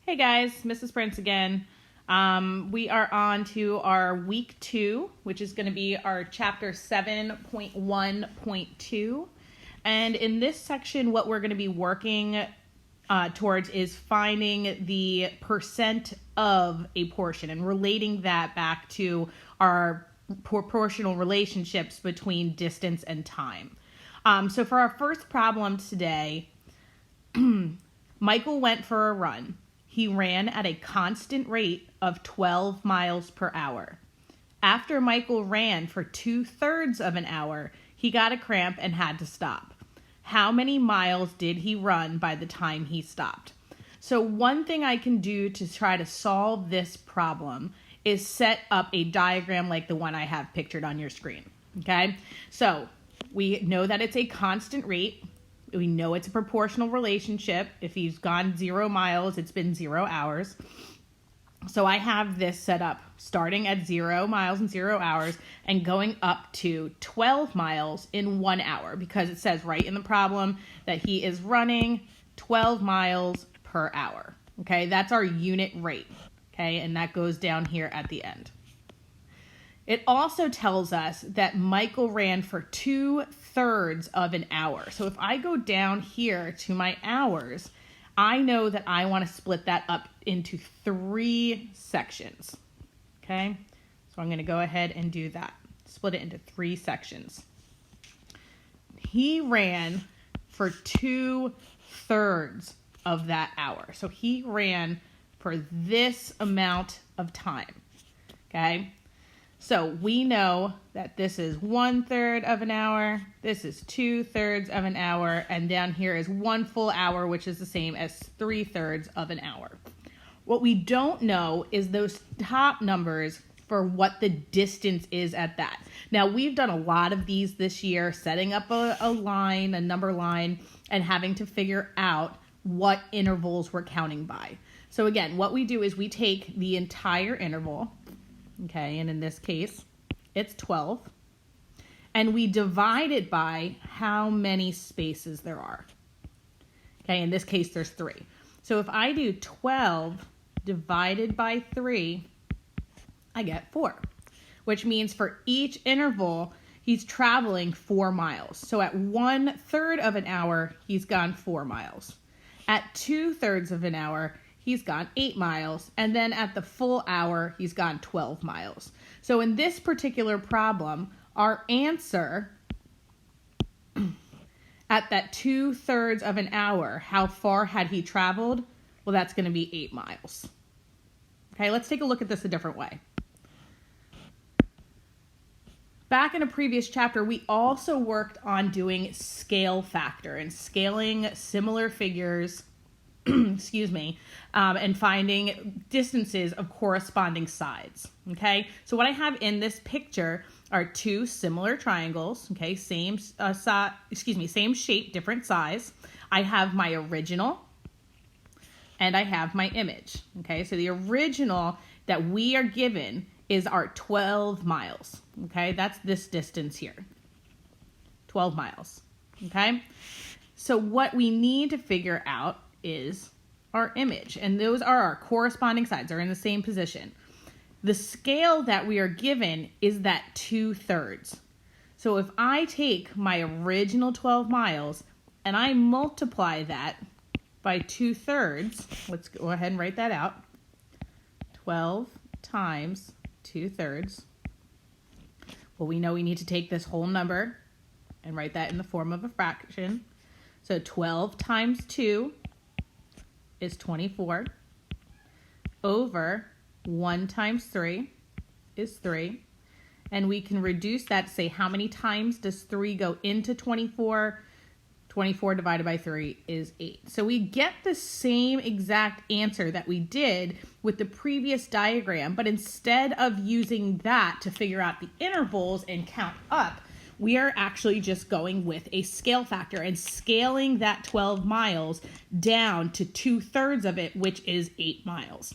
Hey guys, Mrs. Prince again. We are on to our week 2, which is going to be our chapter 7.1.2. And in this section, what we're going to be working towards is finding the percent of a portion and relating that back to our proportional relationships between distance and time. So for our first problem today, Michael went for a run. He ran at a constant rate of 12 miles per hour. After Michael ran for 2/3 of an hour, he got a cramp and had to stop. How many miles did he run by the time he stopped? So one thing I can do to try to solve this problem is set up a diagram like the one I have pictured on your screen. Okay, so we know that it's a constant rate. We know it's a proportional relationship. If he's gone 0 miles, it's been 0 hours. So I have this set up starting at 0 miles and 0 hours and going up to 12 miles in 1 hour, because it says right in the problem that he is running 12 miles per hour. Okay, that's our unit rate. Okay, and that goes down here at the end. It also tells us that Michael ran for 2/3 of an hour. So if I go down here to my hours, I know that I want to split that up into 3 sections. Okay, so I'm going to go ahead and do that. Split it into 3 sections. He ran for 2/3 of that hour. So he ran for this amount of time. Okay. So we know that this is 1/3 of an hour, this is 2/3 of an hour, and down here is 1 full hour, which is the same as 3/3 of an hour. What we don't know is those top numbers for what the distance is at that. Now, we've done a lot of these this year, setting up a line, a number line, and having to figure out what intervals we're counting by. So again, what we do is we take the entire interval. Okay, and in this case, it's 12. And we divide it by how many spaces there are. Okay, in this case, there's 3. So if I do 12 divided by 3, I get 4. Which means for each interval, he's traveling 4 miles. So at 1/3 of an hour, he's gone 4 miles. At 2/3 of an hour, he's gone 8 miles, and then at the full hour, he's gone 12 miles. So in this particular problem, our answer at that 2/3 of an hour, how far had he traveled? Well, that's going to be 8 miles. Okay, let's take a look at this a different way. Back in a previous chapter, we also worked on doing scale factor and scaling similar figures and finding distances of corresponding sides. Okay, so what I have in this picture are 2 similar triangles. Okay, same shape, different size. I have my original and I have my image. Okay, so the original that we are given is our 12 miles. Okay, that's this distance here, 12 miles. Okay, so what we need to figure out is our image, and those are our corresponding sides, are in the same position. The scale that we are given is that 2/3. So if I take my original 12 miles and I multiply that by 2/3, let's go ahead and write that out. 12 times 2/3. Well, we know we need to take this whole number and write that in the form of a fraction. So 12 times 2 is 24, over 1 times 3 is 3, and we can reduce that to say how many times does 3 go into 24? 24 divided by 3 is 8. So we get the same exact answer that we did with the previous diagram, but instead of using that to figure out the intervals and count up, we are actually just going with a scale factor and scaling that 12 miles down to 2/3 of it, which is 8 miles.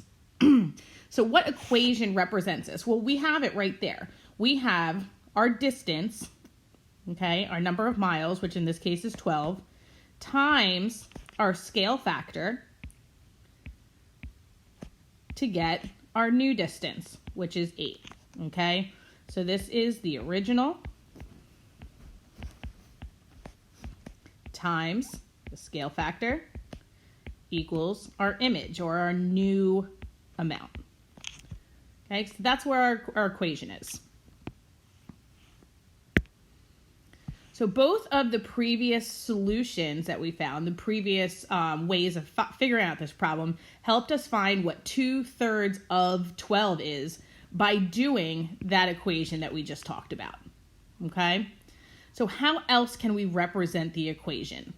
So what equation represents this? Well, we have it right there. We have our distance, okay, our number of miles, which in this case is 12, times our scale factor, to get our new distance, which is 8, okay? So this is the original times the scale factor equals our image, or our new amount. Okay, so that's where our equation is. So both of the previous solutions that we found, the previous ways of figuring out this problem, helped us find what 2/3 of 12 is by doing that equation that we just talked about. Okay? So how else can we represent the equation?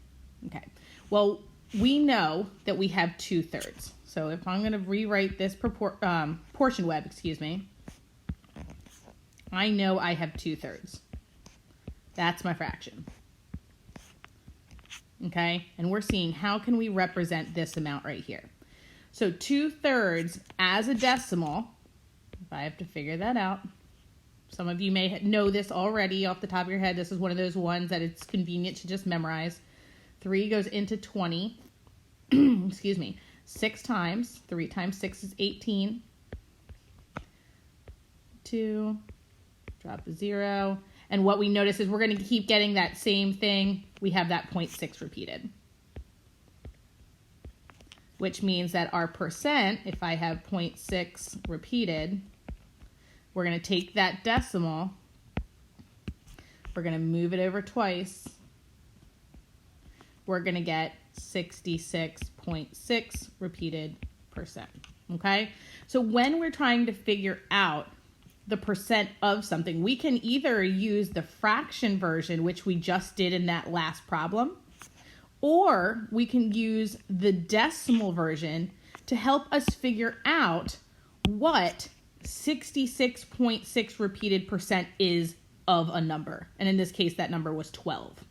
Okay, well, we know that we have 2/3. So if I'm going to rewrite this portion web, I know I have 2/3. That's my fraction. Okay, and we're seeing how can we represent this amount right here. So 2/3 as a decimal, if I have to figure that out, some of you may know this already off the top of your head. This is one of those ones that it's convenient to just memorize. 3 goes into 20. 6 times. 3 times 6 is 18. 2, drop a 0. And what we notice is we're going to keep getting that same thing. We have that 0.6 repeated. Which means that our percent, if I have 0.6 repeated, we're going to take that decimal, we're going to move it over twice, we're going to get 66.6 repeated percent, okay? So when we're trying to figure out the percent of something, we can either use the fraction version, which we just did in that last problem, or we can use the decimal version to help us figure out what 66.6 repeated percent is of a number. And in this case, that number was 12.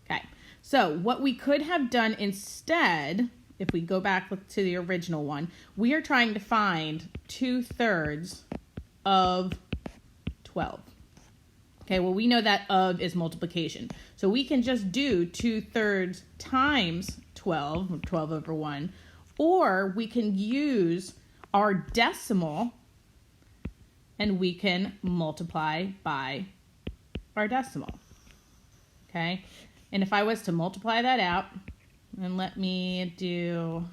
Okay, so what we could have done instead, if we go back to the original one, we are trying to find 2/3 of 12. Okay, well, we know that of is multiplication. So we can just do 2/3 times 12, or 12 over 1, or we can use our decimal and we can multiply by our decimal. Okay, and if I was to multiply that out, and let me do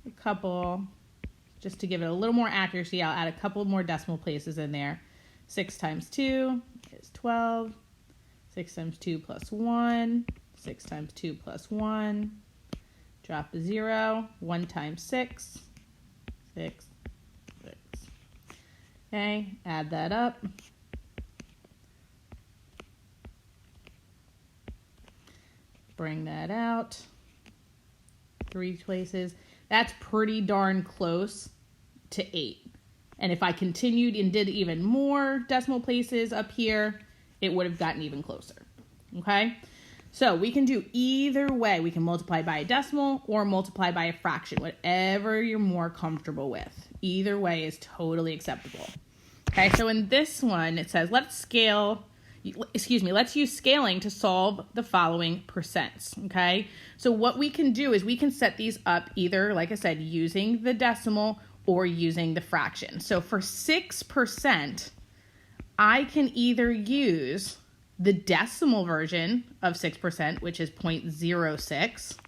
a couple, just to give it a little more accuracy, I'll add a couple more decimal places in there. 6 times 2 is 12. 6 times 2 plus 1. 6 times 2 plus 1. Drop a 0. 1 times 6. 6. 6. Okay, add that up. Bring that out 3 places. That's pretty darn close to 8. And if I continued and did even more decimal places up here, it would have gotten even closer. Okay? So we can do either way. We can multiply by a decimal or multiply by a fraction, whatever you're more comfortable with. Either way is totally acceptable. Okay, so in this one, it says, let's use scaling to solve the following percents, okay? So what we can do is we can set these up either, like I said, using the decimal or using the fraction. So for 6%, I can either use the decimal version of 6%, which is 0.06,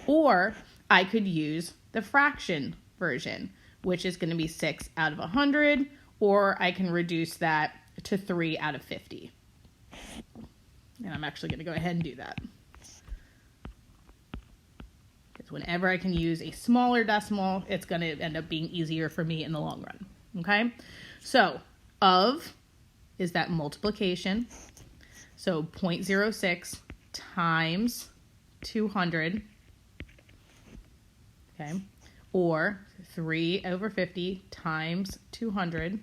or I could use the fraction version, which is going to be 6 out of 100, or I can reduce that to 3 out of 50. And I'm actually going to go ahead and do that. Because whenever I can use a smaller decimal, it's going to end up being easier for me in the long run. Okay? So, of is that multiplication. So, 0.06 times 200. Okay? Or 3 over 50 times 200.